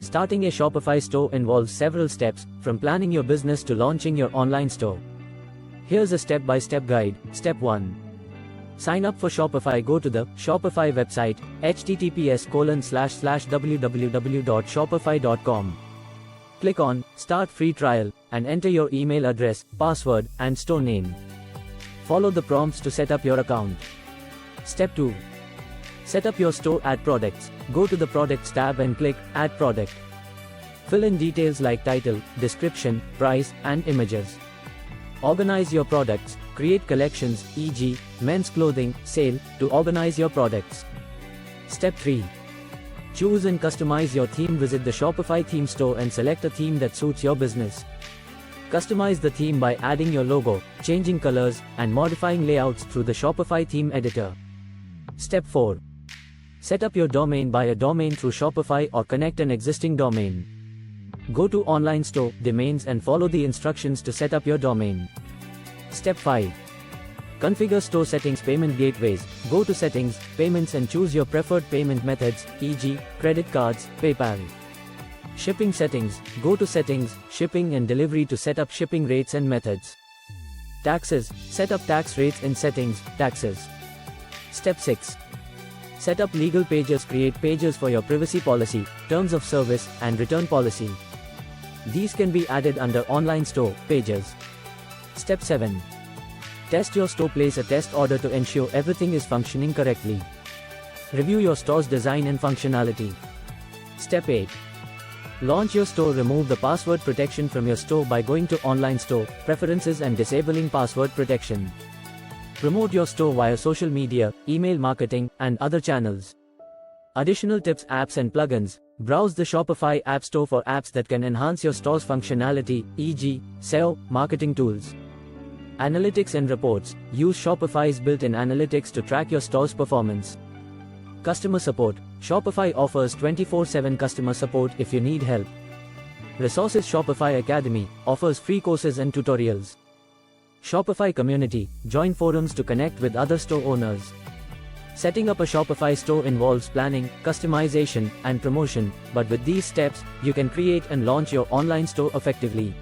Starting a Shopify store involves several steps, from planning your business to launching your online store. Here's a step-by-step guide. Step 1. Sign up for Shopify. Go to the Shopify website, https://www.shopify.com. Click on Start Free Trial, and enter your email address, password, and store name. Follow the prompts to set up your account. Step 2. Set up your store. Add products. Go to the Products tab and click Add Product. Fill in details like title, description, price, and images. Organize your products. Create collections, e.g., men's clothing, sale, to organize your products. Step 3. Choose and customize your theme. Visit the Shopify theme store and select a theme that suits your business. Customize the theme by adding your logo, changing colors, and modifying layouts through the Shopify theme editor. Step 4. Set up your domain. Buy a domain through Shopify or connect an existing domain. Go to Online Store, Domains, and follow the instructions to set up your domain. Step 5. Configure store settings. Payment gateways. Go to Settings, Payments, and choose your preferred payment methods, e.g., credit cards, PayPal. Shipping settings. Go to Settings, Shipping and Delivery to set up shipping rates and methods. Taxes. Set up tax rates in Settings, Taxes. Step 6. Set up legal pages. Create pages for your privacy policy, terms of service, and return policy. These can be added under Online Store, Pages. Step 7. Test your store. Place a test order to ensure everything is functioning correctly. Review your store's design and functionality. Step 8. Launch your store. Remove the password protection from your store by going to Online Store, Preferences, and disabling password protection. Promote your store via social media, email marketing, and other channels. Additional tips, apps and plugins. Browse the Shopify App Store for apps that can enhance your store's functionality, e.g., SEO, marketing tools. Analytics and reports. Use Shopify's built-in analytics to track your store's performance. Customer support. Shopify offers 24/7 customer support if you need help. Resources. Shopify Academy offers free courses and tutorials. Shopify Community. Join forums to connect with other store owners. Setting up a Shopify store involves planning, customization, and promotion, but with these steps, you can create and launch your online store effectively.